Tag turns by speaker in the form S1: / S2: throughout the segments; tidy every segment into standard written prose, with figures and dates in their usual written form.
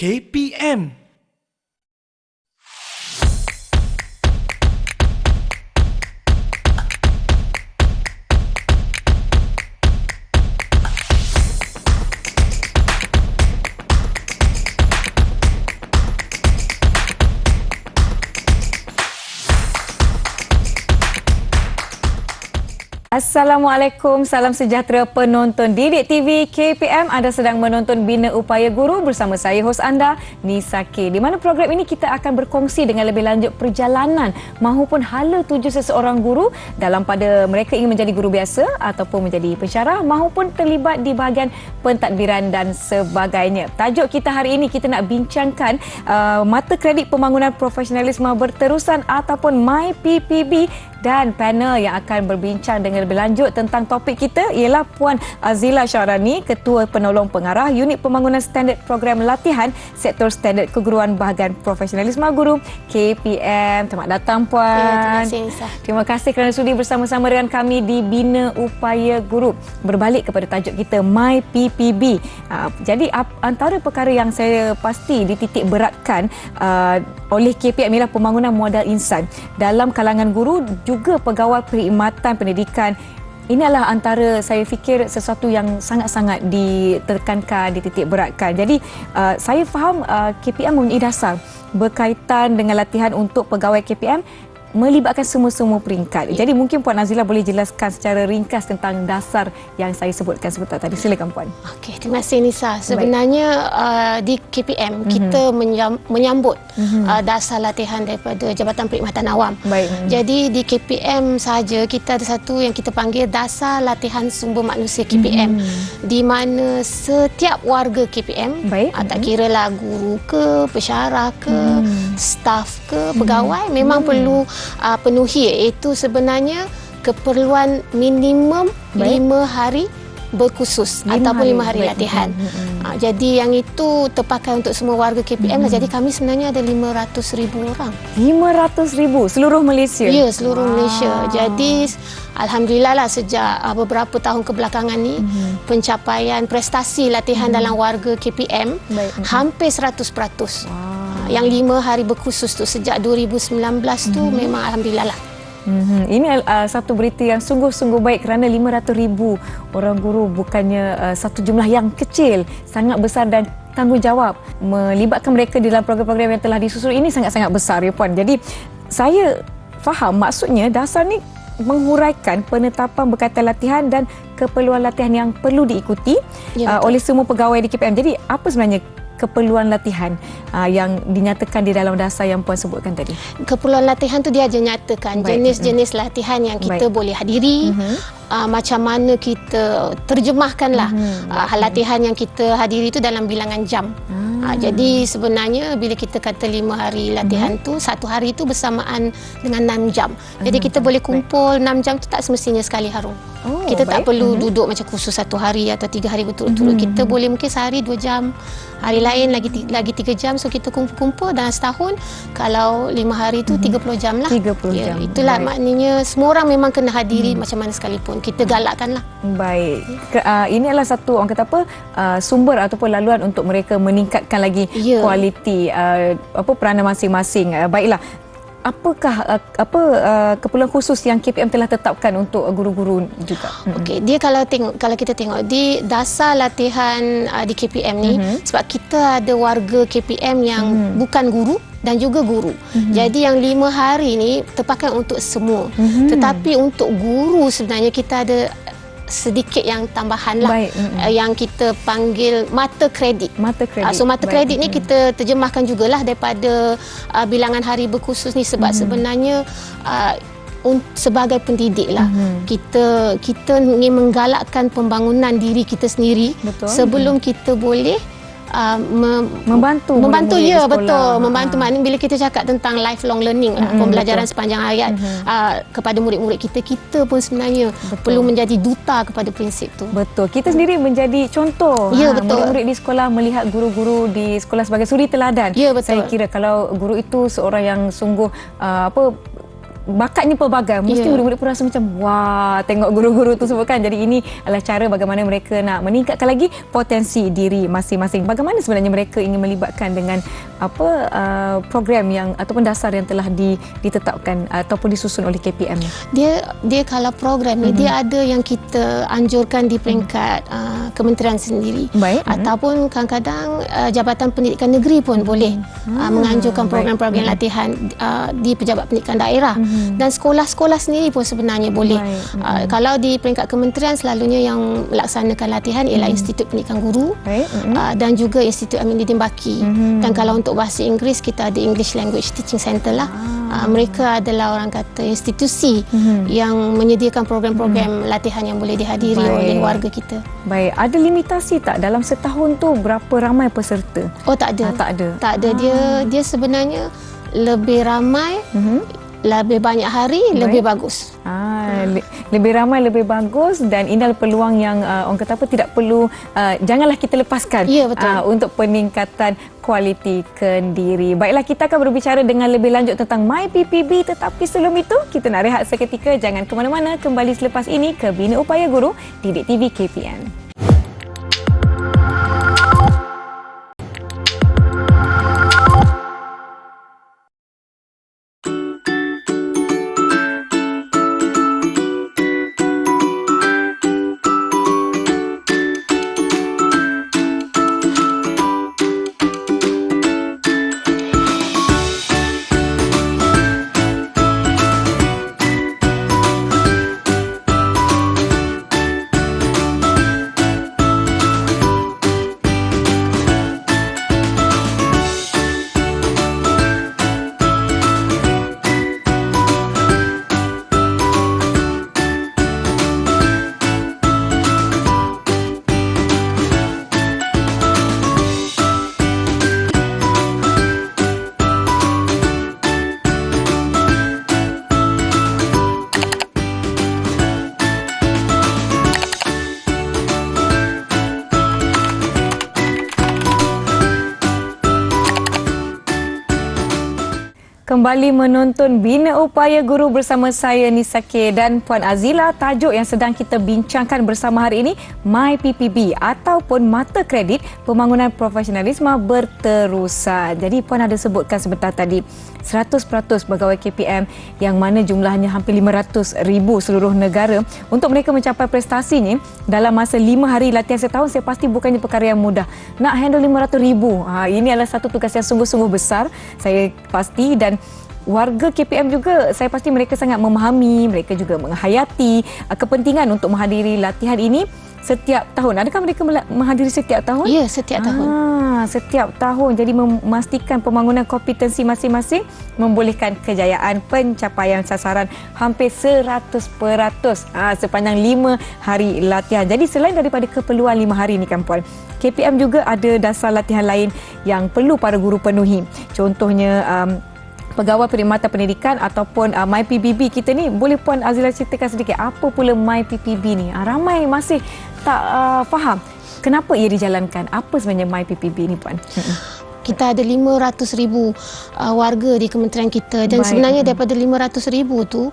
S1: KPM.
S2: Assalamualaikum, salam sejahtera penonton Didik TV KPM. Anda sedang menonton Bina Upaya Guru bersama saya, hos anda, Nisa K. Di mana program ini kita akan berkongsi dengan lebih lanjut perjalanan mahupun hala tuju seseorang guru dalam pada mereka ingin menjadi guru biasa ataupun menjadi pensyarah mahupun terlibat di bahagian pentadbiran dan sebagainya. Tajuk kita hari ini kita nak bincangkan mata kredit pembangunan profesionalisme berterusan ataupun MyPPB, dan panel yang akan berbincang dengan lebih lanjut tentang topik kita ialah Puan Azila Syahrani, Ketua Penolong Pengarah Unit Pembangunan Standard Program Latihan Sektor Standard Keguruan Bahagian Profesionalisme Guru KPM. Selamat datang Puan.
S3: Ya, terima kasih Nisa.
S2: Terima kasih kerana sudi bersama-sama dengan kami di Bina Upaya Guru. Berbalik kepada tajuk kita MyPPB. Jadi antara perkara yang saya pasti dititik beratkan oleh KPM ialah pembangunan modal insan dalam kalangan guru juga pegawai perkhidmatan pendidikan. Ini adalah antara saya fikir sesuatu yang sangat-sangat ditekankan, dititik beratkan. Jadi saya faham KPM mempunyai dasar berkaitan dengan latihan untuk pegawai KPM melibatkan semua-semua peringkat. Jadi mungkin Puan Azila boleh jelaskan secara ringkas tentang dasar yang saya sebutkan sebentar tadi. Silakan Puan.
S3: Okey, terima kasih Nisa. Sebenarnya di KPM kita menyambut dasar latihan daripada Jabatan Perkhidmatan Awam. Jadi di KPM saja kita ada satu yang kita panggil dasar latihan sumber manusia KPM, di mana setiap warga KPM, tak kiralah guru ke, pensyarah ke, staf ke, pegawai, memang perlu penuhi, iaitu sebenarnya keperluan minimum 5 hari berkhusus ataupun 5 hari latihan. Jadi yang itu terpakai untuk semua warga KPM. Jadi kami sebenarnya ada 500,000 orang.
S2: 500,000 seluruh Malaysia?
S3: Ya, seluruh Malaysia. Jadi alhamdulillah lah sejak beberapa tahun kebelakangan ni pencapaian prestasi latihan dalam warga KPM hampir 100%. Yang 5 hari berkhusus tu sejak 2019 tu memang alhamdulillah lah.
S2: Ini satu berita yang sungguh-sungguh baik kerana 500,000 orang guru bukannya satu jumlah yang kecil, sangat besar dan tanggungjawab melibatkan mereka di dalam program-program yang telah disusun ini sangat-sangat besar ya Puan. Jadi saya faham maksudnya dasar ni menghuraikan penetapan berkaitan latihan dan keperluan latihan yang perlu diikuti oleh semua pegawai di KPM. Jadi apa sebenarnya keperluan latihan yang dinyatakan di dalam dasar yang Puan sebutkan tadi? Keperluan
S3: latihan tu dia aja nyatakan jenis-jenis latihan yang kita boleh hadiri, macam mana kita terjemahkanlah latihan yang kita hadiri itu dalam bilangan jam. Jadi sebenarnya bila kita kata 5 hari latihan tu, satu hari itu bersamaan dengan 6 jam. Jadi kita boleh kumpul 6 jam tu tak semestinya sekali harung. Kita tak perlu duduk macam khusus 1 hari atau 3 hari berturut-turut. Kita boleh mungkin sehari 2 jam, hari lain lagi 3 jam. So kita kumpul-kumpul dalam setahun, kalau 5 hari tu 30 jam lah.
S2: 30 jam.
S3: Itulah maknanya semua orang memang kena hadiri macam mana sekalipun. Kita galakkanlah.
S2: Baik. Ini adalah satu orang kata apa sumber ataupun laluan untuk mereka meningkatkan lagi kualiti peranan masing-masing. Baiklah. Apakah keperluan khusus yang KPM telah tetapkan untuk guru-guru juga?
S3: Okey, dia kalau kita tengok di dasar latihan di KPM ni, sebab kita ada warga KPM yang bukan guru dan juga guru. Jadi yang 5 hari ni terpakai untuk semua. Tetapi untuk guru sebenarnya kita ada sedikit yang tambahan lah, yang kita panggil mata kredit. So mata kredit ni kita terjemahkan jugalah daripada bilangan hari berkhusus ni, sebab sebenarnya sebagai pendidik lah, kita ingin menggalakkan pembangunan diri kita sendiri. Sebelum kita boleh membantu ya, betul, membantu. Maknanya bila kita cakap tentang lifelong learning, pembelajaran sepanjang hayat kepada murid-murid kita, kita pun sebenarnya perlu menjadi duta kepada prinsip tu.
S2: Betul, kita sendiri menjadi contoh.
S3: Ya, betul.
S2: Murid-murid di sekolah melihat guru-guru di sekolah sebagai suri teladan.
S3: Ya, betul.
S2: Saya kira kalau guru itu seorang yang sungguh bakatnya pelbagai. Mesti murid-murid pun rasa macam wah, tengok guru-guru tu semua kan. Jadi ini adalah cara bagaimana mereka nak meningkatkan lagi potensi diri masing-masing. Bagaimana sebenarnya mereka ingin melibatkan dengan program yang ataupun dasar yang telah ditetapkan ataupun disusun oleh KPM ni?
S3: Dia kalau program ni dia ada yang kita anjurkan di peringkat kementerian sendiri.
S2: Baik.
S3: Ataupun kadang-kadang Jabatan Pendidikan Negeri pun boleh menganjurkan program-program latihan di Pejabat Pendidikan Daerah. Dan sekolah-sekolah sendiri pun sebenarnya boleh. Kalau di peringkat kementerian, selalunya yang melaksanakan latihan ialah Institut Pendidikan Guru dan juga Institut Aminuddin Baki. Dan kalau untuk bahasa Inggeris, kita ada English Language Teaching Center lah. Mereka adalah orang kata institusi yang menyediakan program-program latihan yang boleh dihadiri oleh warga kita.
S2: Baik, ada limitasi tak dalam setahun tu berapa ramai peserta?
S3: Oh, tak ada. Tak ada. Dia sebenarnya lebih ramai, lebih banyak hari, lebih bagus.
S2: Lebih ramai, lebih bagus, dan ini adalah peluang yang orang kata apa, tidak perlu, janganlah kita lepaskan untuk peningkatan kualiti kendiri. Baiklah, kita akan berbicara dengan lebih lanjut tentang MyPPB, tetapi sebelum itu kita nak rehat seketika. Jangan ke mana-mana, kembali selepas ini ke Bina Upaya Guru Didik TV KPM. Kembali menonton Bina Upaya Guru bersama saya Nisa K dan Puan Azila. Tajuk yang sedang kita bincangkan bersama hari ini, MyPPB ataupun Mata Kredit Pembangunan Profesionalisme Berterusan. Jadi Puan ada sebutkan sebentar tadi 100% pegawai KPM yang mana jumlahnya hampir 500,000 seluruh negara. Untuk mereka mencapai prestasinya dalam masa 5 hari latihan setahun, saya pasti bukannya perkara yang mudah. Nak handle 500,000, ini adalah satu tugas yang sungguh-sungguh besar, saya pasti. Dan warga KPM juga, saya pasti mereka sangat memahami, mereka juga menghayati kepentingan untuk menghadiri latihan ini setiap tahun. Adakah mereka menghadiri setiap tahun?
S3: Ya, setiap tahun.
S2: Setiap tahun. Jadi memastikan pembangunan kompetensi masing-masing, membolehkan kejayaan pencapaian sasaran hampir 100% sepanjang 5 hari latihan. Jadi selain daripada keperluan 5 hari ni kan Puan, KPM juga ada dasar latihan lain yang perlu para guru penuhi. Contohnya Pegawai Perkhidmatan Pendidikan ataupun MyPPB kita ni. Boleh Puan Azila ceritakan sedikit apa pula MyPPB ni? Ramai masih tak faham kenapa ia dijalankan. Apa sebenarnya MyPPB ni Puan?
S3: Kita ada 500,000 warga di kementerian kita, dan sebenarnya daripada 500,000 tu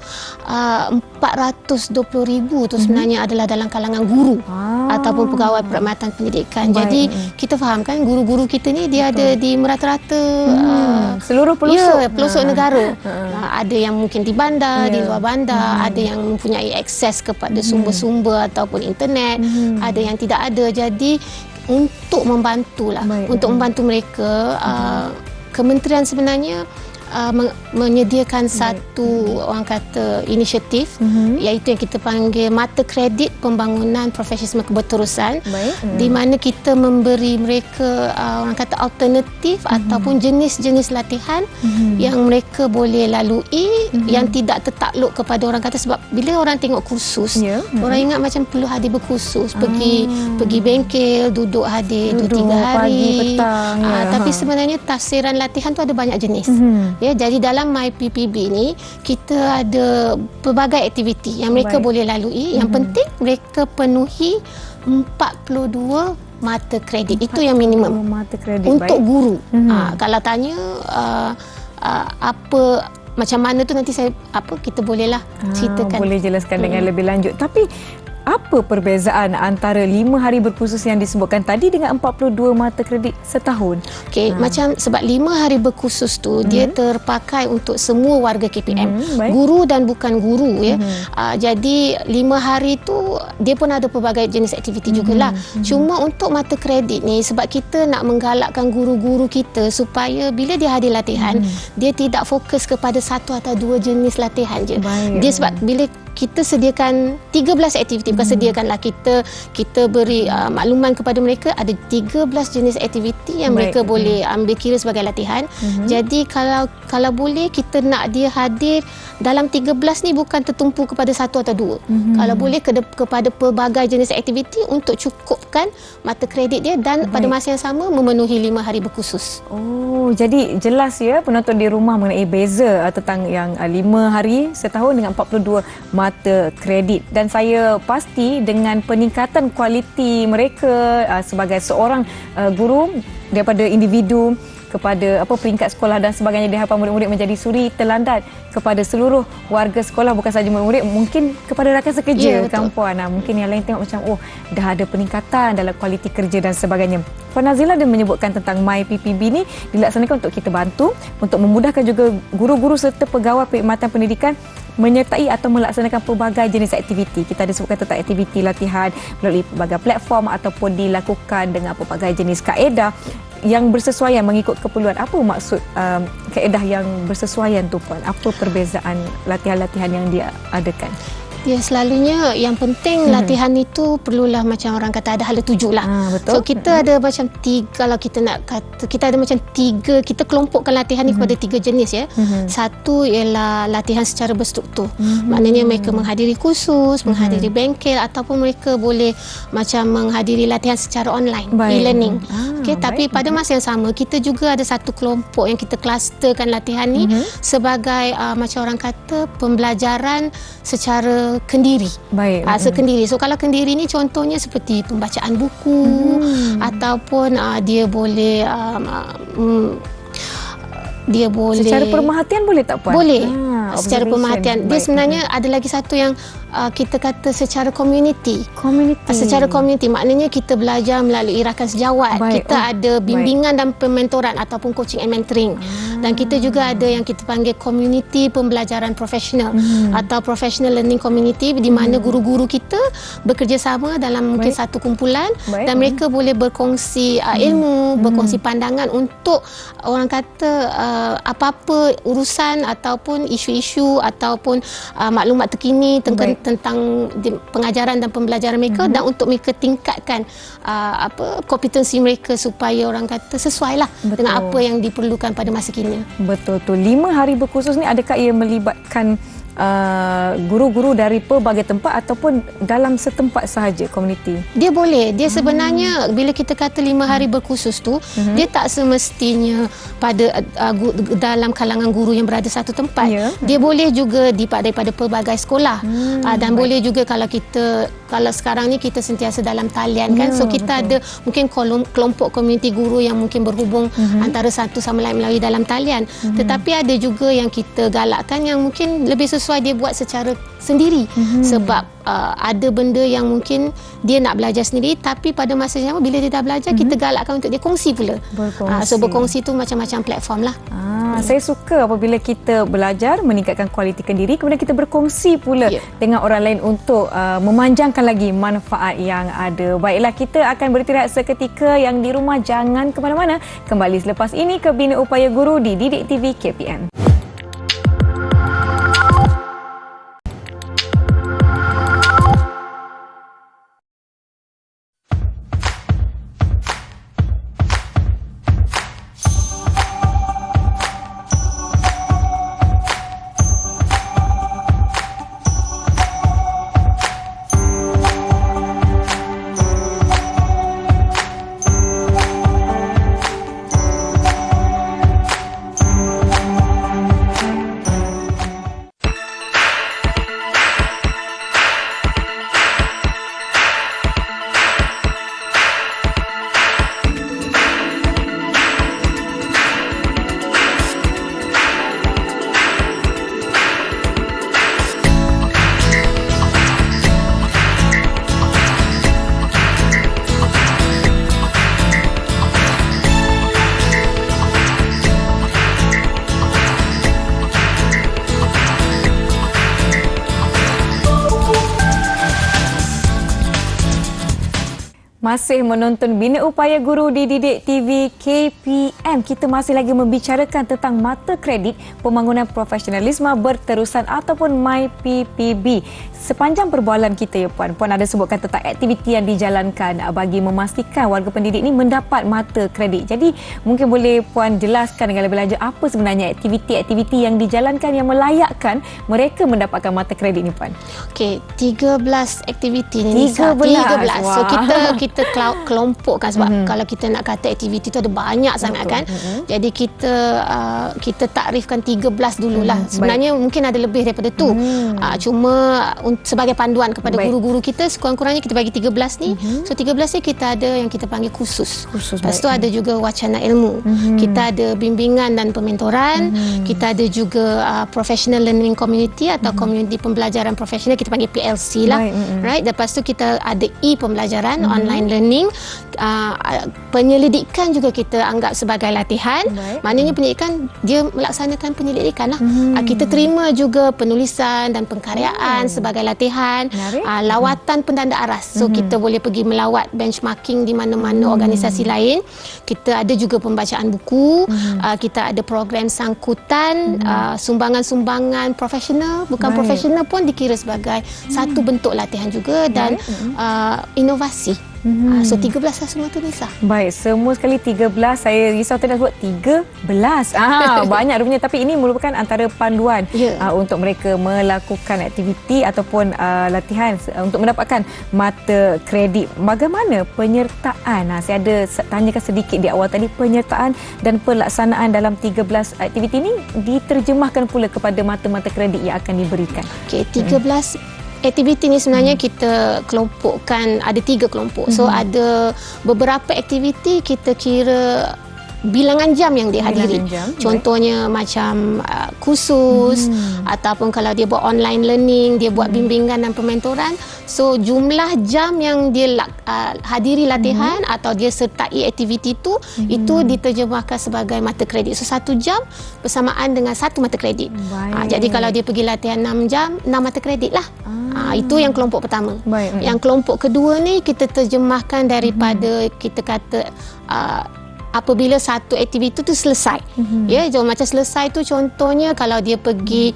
S3: 420,000 tu sebenarnya adalah dalam kalangan guru ataupun pegawai perkhidmatan pendidikan. Jadi kita faham kan, guru-guru kita ni dia ada di merata-rata
S2: seluruh pelosok,
S3: pelosok negara. Ada yang mungkin di bandar, di luar bandar, ada yang mempunyai akses kepada sumber-sumber ataupun internet, ada yang tidak ada. Jadi untuk membantulah, untuk membantu mereka, kementerian sebenarnya menyediakan satu orang kata inisiatif, iaitu yang kita panggil Mata Kredit Pembangunan Profesionalisme Berterusan, di mana kita memberi mereka orang kata alternatif ataupun jenis-jenis latihan yang mereka boleh lalui, yang tidak tertakluk kepada orang kata, sebab bila orang tengok kursus, orang ingat macam perlu hadir berkursus, pergi bengkel, duduk hadir 2-3 hari,
S2: pagi, petang,
S3: tapi sebenarnya tafsiran latihan tu ada banyak jenis. Ya, jadi dalam MyPPB ni kita ada pelbagai aktiviti yang mereka boleh lalui. Yang penting mereka penuhi 42 mata kredit. Itu yang minimum
S2: mata kredit
S3: untuk guru. Kalau tanya apa macam mana tu nanti kita bolehlah ceritakan.
S2: Boleh jelaskan dengan lebih lanjut. Tapi apa perbezaan antara 5 hari berkursus yang disebutkan tadi dengan 42 mata kredit setahun?
S3: Okey, macam sebab 5 hari berkursus tu dia terpakai untuk semua warga KPM, guru dan bukan guru ya. Jadi 5 hari tu dia pun ada pelbagai jenis aktiviti jugalah. Cuma untuk mata kredit ni sebab kita nak menggalakkan guru-guru kita supaya bila dia hadir latihan, dia tidak fokus kepada satu atau dua jenis latihan je. Dia sebab bila kita sediakan 13 aktiviti, bukan sediakanlah, kita beri makluman kepada mereka ada 13 jenis aktiviti yang mereka boleh ambil kira sebagai latihan. Jadi kalau boleh kita nak dia hadir dalam 13 ni bukan tertumpu kepada satu atau dua. Kalau boleh kepada pelbagai jenis aktiviti untuk cukupkan mata kredit dia dan pada masa yang sama memenuhi 5 hari berkursus.
S2: Oh, jadi jelas ya penonton di rumah mengenai beza tentang yang 5 hari setahun dengan 42 mata kredit. Dan saya pasti dengan peningkatan kualiti mereka sebagai seorang guru daripada individu kepada peringkat sekolah dan sebagainya, diharapkan murid-murid menjadi suri teladan kepada seluruh warga sekolah, bukan sahaja murid-murid, mungkin kepada rakan sekerja kampuan. Mungkin yang lain tengok macam dah ada peningkatan dalam kualiti kerja dan sebagainya. Puan Nazila dia menyebutkan tentang MyPPB ni dilaksanakan untuk kita bantu untuk memudahkan juga guru-guru serta pegawai perkhidmatan pendidikan menyertai atau melaksanakan pelbagai jenis aktiviti. Kita ada sebutkan tentang aktiviti latihan melalui pelbagai platform ataupun dilakukan dengan pelbagai jenis kaedah yang bersesuaian mengikut keperluan. Apa maksud kaedah yang bersesuaian tu Puan? Apa perbezaan latihan-latihan yang dia adakan?
S3: Ya, selalunya yang penting latihan itu perlulah macam orang kata ada hala tuju lah.
S2: Betul.
S3: So kita ada macam kalau kita nak kata, kita ada macam kita kelompokkan latihan ni kepada 3 jenis ya. Satu ialah latihan secara berstruktur. Maknanya mereka menghadiri kursus, menghadiri bengkel ataupun mereka boleh macam menghadiri latihan secara online, e-learning. Tapi pada masa yang sama kita juga ada satu kelompok yang kita klusterkan latihan ni sebagai macam orang kata pembelajaran secara kendiri. Sekendiri. So kalau kendiri ni contohnya seperti pembacaan buku ataupun dia boleh
S2: secara pemerhatian boleh tak Puan?
S3: Boleh. Secara pemerhatian. Dia sebenarnya ada lagi satu yang kita kata secara community. Secara community maknanya kita belajar melalui rakan sejawat. Kita ada bimbingan dan pementoran ataupun coaching and mentoring. Dan kita juga ada yang kita panggil community pembelajaran profesional atau professional learning community, di mana guru-guru kita bekerjasama dalam mungkin satu kumpulan dan mereka boleh berkongsi ilmu, berkongsi pandangan untuk orang kata apa-apa urusan ataupun isu-isu ataupun maklumat terkini tentang pengajaran dan pembelajaran mereka dan untuk mereka tingkatkan kompetensi mereka supaya orang kata sesuailah dengan apa yang diperlukan pada masa kini.
S2: Betul tu. 5 hari berkursus ni adakah ia melibatkan guru-guru dari pelbagai tempat ataupun dalam setempat sahaja komuniti? Dia
S3: boleh. Dia sebenarnya bila kita kata 5 hari berkursus tu, dia tak semestinya pada dalam kalangan guru yang berada satu tempat. Dia boleh juga daripada pelbagai sekolah. Dan boleh juga kalau sekarang ni kita sentiasa dalam talian kan. So kita ada mungkin kelompok komuniti guru yang mungkin berhubung antara satu sama lain melalui dalam talian. Tetapi ada juga yang kita galakkan yang mungkin lebih sesuai dia buat secara sendiri. Sebab ada benda yang mungkin dia nak belajar sendiri, tapi pada masa yang sama bila dia dah belajar, kita galakkan untuk dia kongsi pula. So berkongsi tu macam-macam platform lah.
S2: Saya suka apabila kita belajar meningkatkan kualiti diri, kemudian kita berkongsi pula dengan orang lain untuk memanjangkan lagi manfaat yang ada. Baiklah, kita akan beristirahat seketika. Yang di rumah jangan ke mana-mana. Kembali selepas ini ke Bina Upaya Guru di Didik TV KPM. Masih menonton Bina Upaya Guru di Didik TV KPM. Kita masih lagi membicarakan tentang mata kredit pembangunan profesionalisme berterusan ataupun MyPPB. Sepanjang perbualan kita ya Puan, Puan ada sebutkan tentang aktiviti yang dijalankan bagi memastikan warga pendidik ini mendapat mata kredit. Jadi mungkin boleh Puan jelaskan dengan lebih lanjut apa sebenarnya aktiviti-aktiviti yang dijalankan yang melayakkan mereka mendapatkan mata kredit ni Puan?
S3: Okey, 13 aktiviti ni Nisa. 13. So kita kelompokkan sebab kalau kita nak kata aktiviti tu ada banyak sangat kan. Jadi kita takrifkan 13 dululah. Sebenarnya mungkin ada lebih daripada tu. Cuma sebagai panduan kepada guru-guru kita, sekurang-kurangnya kita bagi 13 ni. So 13 ni kita ada yang kita panggil khusus. Lepas tu ada juga wacana ilmu. Kita ada bimbingan dan pementoran. Kita ada juga professional learning community atau community pembelajaran profesional, kita panggil PLC lah. Right? Lepas tu kita ada pembelajaran online learning. Penyelidikan juga kita anggap sebagai latihan. Maknanya penyelidikan dia melaksanakan penyelidikan lah. Kita terima juga penulisan dan pengkaryaan sebagai latihan. Lawatan pendanda aras. So kita boleh pergi melawat benchmarking di mana-mana organisasi lain. Kita ada juga pembacaan buku. Kita ada program sangkutan, sumbangan-sumbangan profesional, bukan profesional pun dikira sebagai satu bentuk latihan juga, dan inovasi. So 13 lah semua tu Nisa.
S2: Baik, semua sekali 13. Saya risau tadi sebut 13. Banyak rupanya, tapi ini merupakan antara panduan untuk mereka melakukan aktiviti ataupun latihan untuk mendapatkan mata kredit. Bagaimana penyertaan? Saya ada tanyakan sedikit di awal tadi, penyertaan dan pelaksanaan dalam 13 aktiviti ini diterjemahkan pula kepada mata-mata kredit yang akan diberikan. Okey,
S3: 13 aktiviti ni sebenarnya kita kelompokkan, ada 3 kelompok. So ada beberapa aktiviti kita kira bilangan jam yang dihadiri. Contohnya macam kursus ataupun kalau dia buat online learning, dia buat bimbingan dan pementoran. So jumlah jam yang dia hadiri latihan atau dia sertai aktiviti itu diterjemahkan sebagai mata kredit. So 1 jam bersamaan dengan 1 mata kredit. Jadi kalau dia pergi latihan 6 jam, 6 mata kredit lah. Itu yang kelompok pertama. Yang kelompok kedua ni kita terjemahkan daripada kita kata apabila satu aktiviti tu selesai. Macam selesai tu contohnya kalau dia pergi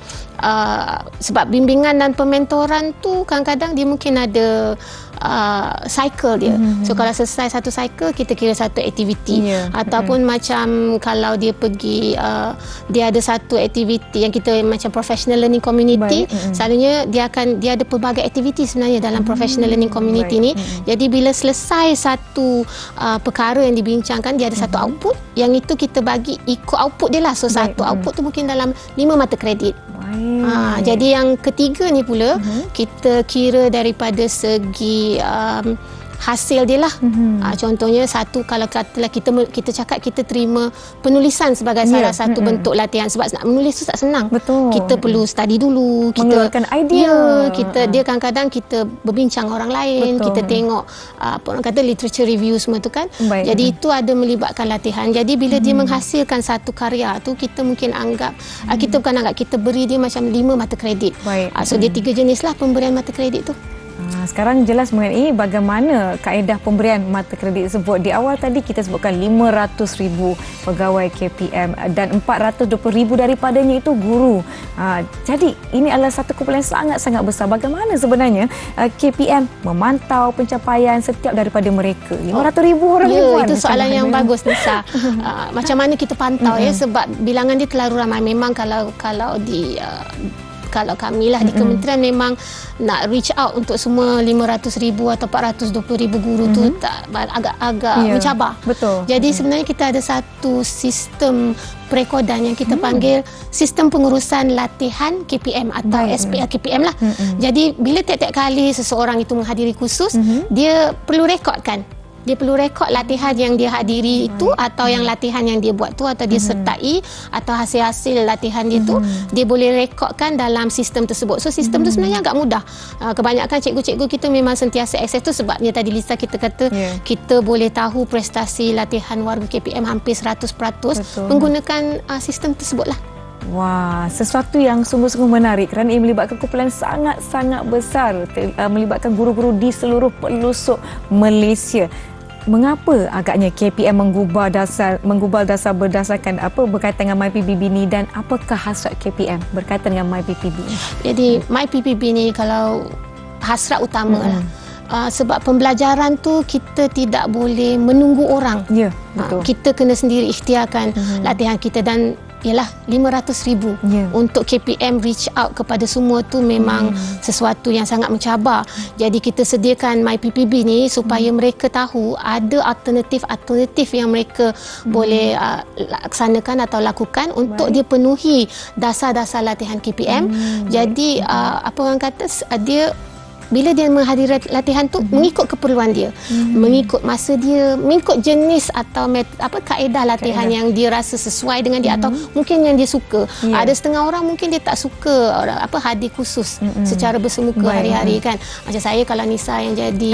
S3: sebab bimbingan dan pementoran tu kadang-kadang dia mungkin ada cycle dia. So kalau selesai satu cycle kita kira satu aktiviti. Ataupun macam kalau dia pergi dia ada satu aktiviti yang kita macam professional learning community. Selalunya dia ada pelbagai aktiviti sebenarnya dalam professional learning community ni. Jadi bila selesai satu perkara yang dibincangkan, dia ada satu output yang itu kita bagi ikut output dia lah. So satu output tu mungkin dalam 5 mata kredit. Jadi yang ketiga ni pula kita kira daripada segi hasil dia lah. Contohnya satu, kalau katalah kita cakap kita terima penulisan sebagai salah satu bentuk latihan, sebab nak menulis tu tak senang. Kita perlu study dulu, kita
S2: mengeluarkan idea.
S3: Dia kadang-kadang kita berbincang orang lain, kita tengok apa orang kata literature review semua tu kan. Jadi itu ada melibatkan latihan. Jadi bila dia menghasilkan satu karya tu, kita mungkin anggap kita bukan anggap, kita beri dia macam 5 mata kredit. So dia 3 jenis lah pemberian mata kredit tu.
S2: Sekarang jelas mengenai bagaimana kaedah pemberian mata kredit tersebut. Di awal tadi kita sebutkan 500,000 pegawai KPM dan 420,000 daripadanya itu guru. Jadi ini adalah satu kumpulan sangat-sangat besar. Bagaimana sebenarnya KPM memantau pencapaian setiap daripada mereka? 500,000 orang ni Puan.
S3: Itu soalan yang bagus Nisa. Macam mana kita pantau sebab bilangan dia terlalu ramai. Memang kalau kami lah di kementerian memang nak reach out untuk semua 500,000 atau 420,000 guru tu agak-agak mencabar. Jadi sebenarnya kita ada satu sistem perekodan yang kita panggil sistem pengurusan latihan KPM atau SPL KPM lah. Jadi bila tiap-tiap kali seseorang itu menghadiri kursus, dia perlu rekodkan. Dia perlu rekod latihan yang dia hadiri itu, atau yang latihan yang dia buat tu, atau dia sertai, atau hasil-hasil latihan dia tu, dia boleh rekodkan dalam sistem tersebut. So sistem tu sebenarnya agak mudah. Kebanyakan cikgu-cikgu kita memang sentiasa akses tu, sebabnya tadi Lisa kita kata kita boleh tahu prestasi latihan warga KPM hampir 100% menggunakan sistem tersebut lah.
S2: Wah, sesuatu yang sungguh-sungguh menarik kerana ia melibatkan kumpulan sangat-sangat besar, melibatkan guru-guru di seluruh pelosok Malaysia. Mengapa agaknya KPM menggubal dasar berdasarkan apa berkaitan dengan MyPPB ni, dan apakah hasrat KPM berkaitan dengan MyPPB ni?
S3: Jadi MyPPB ni kalau hasrat utama lah. Sebab pembelajaran tu kita tidak boleh menunggu orang.
S2: Ya, betul.
S3: Kita kena sendiri ikhtiarkan latihan kita, dan ialah 500,000 untuk KPM reach out kepada semua tu memang sesuatu yang sangat mencabar. Jadi kita sediakan MyPPB ni supaya mereka tahu ada alternatif yang mereka boleh laksanakan atau lakukan untuk dia penuhi dasar-dasar latihan KPM. Jadi apa orang kata, dia bila dia menghadiri latihan tu mengikut keperluan dia, mengikut masa dia, mengikut jenis atau kaedah latihan yang dia rasa sesuai dengan dia, atau mungkin yang dia suka. Ada setengah orang mungkin dia tak suka hadir khusus secara bersemuka hari-hari kan. Macam saya, kalau Nisa yang jadi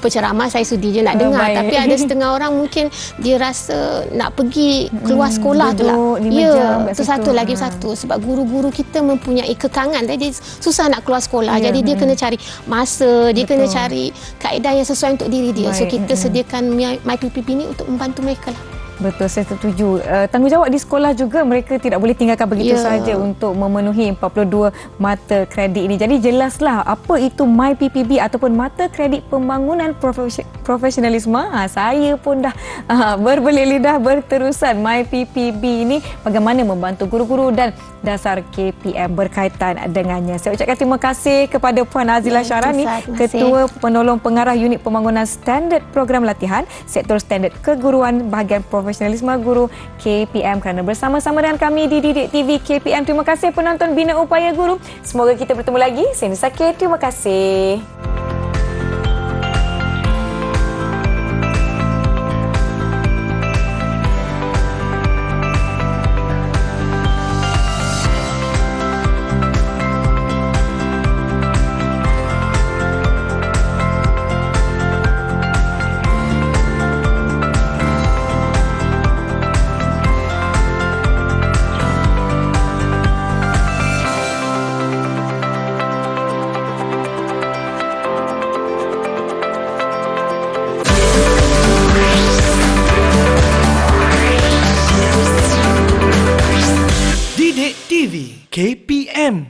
S3: penceramah, saya sudi je nak dengar. Tapi ada setengah orang mungkin dia rasa nak pergi keluar sekolah tu lah. Itu satu. Sebab guru-guru kita mempunyai kekangan, jadi susah nak keluar sekolah. Jadi dia kena cari masa, dia kena cari kaedah yang sesuai untuk diri dia. So kita sediakan MyPPB ni untuk membantu mereka lah.
S2: Betul, saya setuju. Tanggungjawab di sekolah juga, mereka tidak boleh tinggalkan begitu saja untuk memenuhi 42 mata kredit ini. Jadi jelaslah apa itu MyPPB ataupun mata kredit pembangunan profesionalisme. Saya pun dah berbelit lidah berterusan. MyPPB ini bagaimana membantu guru-guru dan dasar KPM berkaitan dengannya. Saya ucapkan terima kasih kepada Puan Azila Syarani, Ketua Penolong Pengarah Unit Pembangunan Standard Program Latihan Sektor Standard Keguruan Bahagian Profesionalisme Guru KPM, kerana bersama-sama dengan kami di Didik TV KPM. Terima kasih penonton Bina Upaya Guru. Semoga kita bertemu lagi. Saya Nisa K. Terima kasih.
S1: Didik TV KPM.